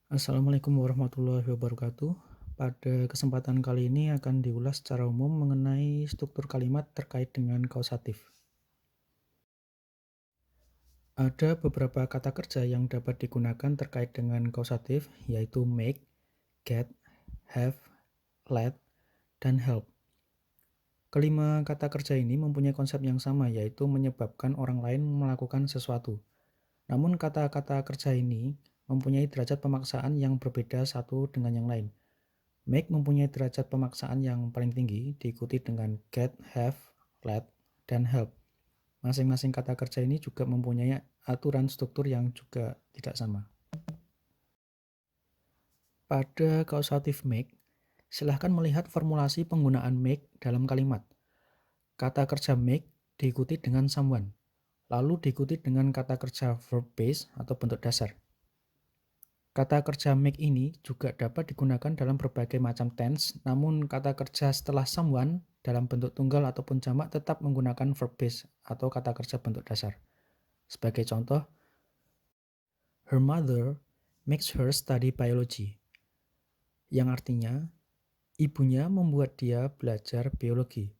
Assalamualaikum warahmatullahi wabarakatuh. Pada kesempatan kali ini akan diulas secara umum mengenai struktur kalimat terkait dengan kausatif. Ada beberapa kata kerja yang dapat digunakan terkait dengan kausatif, yaitu make, get, have, let, dan help. Kelima kata kerja ini mempunyai konsep yang sama, yaitu menyebabkan orang lain melakukan sesuatu. Namun kata-kata kerja ini mempunyai derajat pemaksaan yang berbeda satu dengan yang lain. Make mempunyai derajat pemaksaan yang paling tinggi, diikuti dengan get, have, let, dan help. Masing-masing kata kerja ini juga mempunyai aturan struktur yang juga tidak sama. Pada kausatif make, silahkan melihat formulasi penggunaan make dalam kalimat. Kata kerja make diikuti dengan someone, lalu diikuti dengan kata kerja verb base atau bentuk dasar. Kata kerja make ini juga dapat digunakan dalam berbagai macam tense, namun kata kerja setelah someone dalam bentuk tunggal ataupun jamak tetap menggunakan verb base atau kata kerja bentuk dasar. Sebagai contoh, her mother makes her study biology, yang artinya ibunya membuat dia belajar biologi.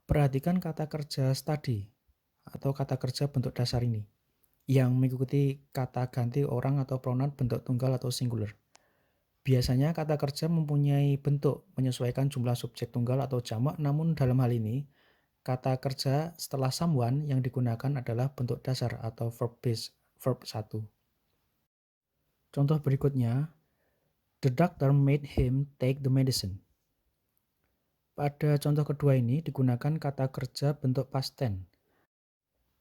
Perhatikan kata kerja study atau kata kerja bentuk dasar ini, yang mengikuti kata ganti orang atau pronoun bentuk tunggal atau singular. Biasanya kata kerja mempunyai bentuk menyesuaikan jumlah subjek tunggal atau jamak, namun dalam hal ini, kata kerja setelah someone yang digunakan adalah bentuk dasar atau verb base, verb 1. Contoh berikutnya, the doctor made him take the medicine. Pada contoh kedua ini digunakan kata kerja bentuk past tense.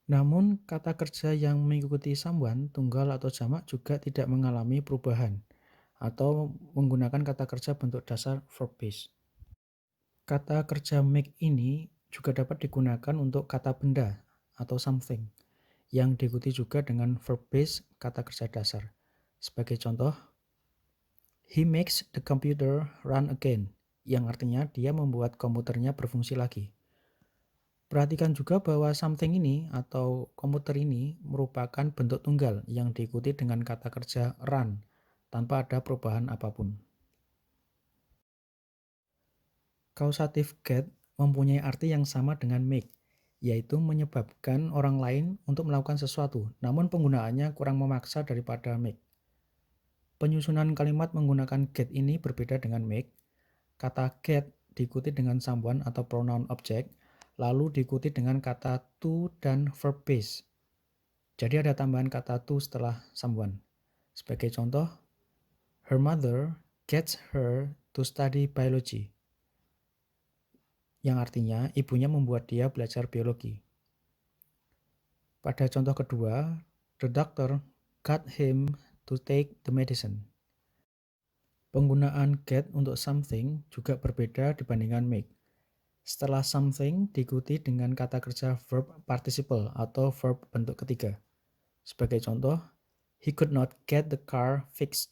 Namun, kata kerja yang mengikuti someone, tunggal atau jamak juga tidak mengalami perubahan atau menggunakan kata kerja bentuk dasar verb base. Kata kerja make ini juga dapat digunakan untuk kata benda atau something yang diikuti juga dengan verb base kata kerja dasar. Sebagai contoh, he makes the computer run again, yang artinya dia membuat komputernya berfungsi lagi. Perhatikan juga bahwa something ini atau komputer ini merupakan bentuk tunggal yang diikuti dengan kata kerja run tanpa ada perubahan apapun. Kausatif get mempunyai arti yang sama dengan make, yaitu menyebabkan orang lain untuk melakukan sesuatu, namun penggunaannya kurang memaksa daripada make. Penyusunan kalimat menggunakan get ini berbeda dengan make. Kata get diikuti dengan someone atau pronoun object, lalu diikuti dengan kata to dan verb base. Jadi ada tambahan kata to setelah someone. Sebagai contoh, her mother gets her to study biology, yang artinya ibunya membuat dia belajar biologi. Pada contoh kedua, the doctor got him to take the medicine. Penggunaan get untuk something juga berbeda dibandingkan make. Setelah something diikuti dengan kata kerja verb participle atau verb bentuk ketiga. Sebagai contoh, he could not get the car fixed.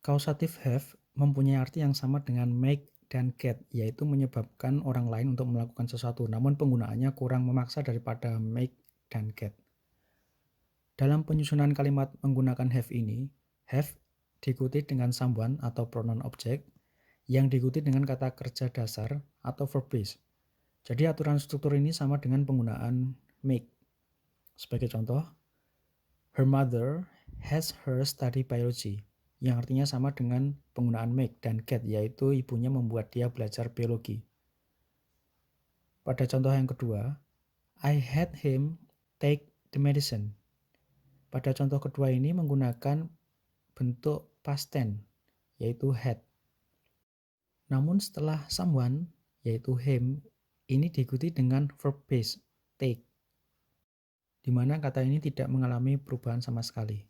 Kausatif have mempunyai arti yang sama dengan make dan get, yaitu menyebabkan orang lain untuk melakukan sesuatu, namun penggunaannya kurang memaksa daripada make dan get. Dalam penyusunan kalimat menggunakan have ini, have diikuti dengan someone atau pronoun object, yang diikuti dengan kata kerja dasar atau verb base. Jadi aturan struktur ini sama dengan penggunaan make. Sebagai contoh, her mother has her study biology, yang artinya sama dengan penggunaan make dan get, yaitu ibunya membuat dia belajar biologi. Pada contoh yang kedua, I had him take the medicine. Pada contoh kedua ini menggunakan bentuk past tense, yaitu had. Namun setelah someone, yaitu him, ini diikuti dengan verb base, take, di mana kata ini tidak mengalami perubahan sama sekali.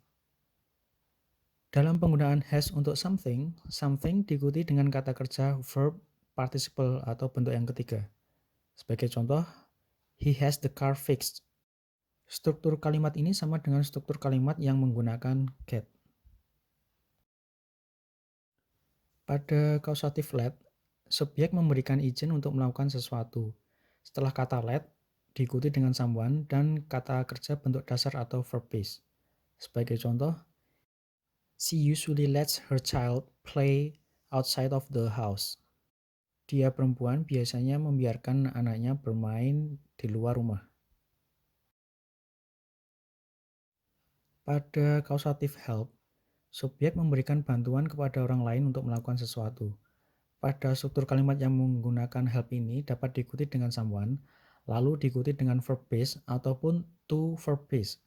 Dalam penggunaan has untuk something, something diikuti dengan kata kerja verb participle atau bentuk yang ketiga. Sebagai contoh, he has the car fixed. Struktur kalimat ini sama dengan struktur kalimat yang menggunakan get. Pada kausatif let, subjek memberikan izin untuk melakukan sesuatu. Setelah kata let, diikuti dengan someone, dan kata kerja bentuk dasar atau verb base. Sebagai contoh, she usually lets her child play outside of the house. Dia perempuan biasanya membiarkan anaknya bermain di luar rumah. Pada causative help, subjek memberikan bantuan kepada orang lain untuk melakukan sesuatu. Pada struktur kalimat yang menggunakan help ini dapat diikuti dengan someone, lalu diikuti dengan verb base ataupun to verb base.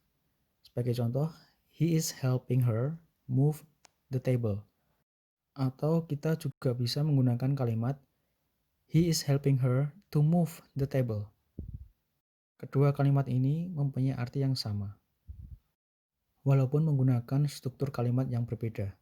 Sebagai contoh, he is helping her move the table. Atau kita juga bisa menggunakan kalimat he is helping her to move the table. Kedua kalimat ini mempunyai arti yang sama, walaupun menggunakan struktur kalimat yang berbeda.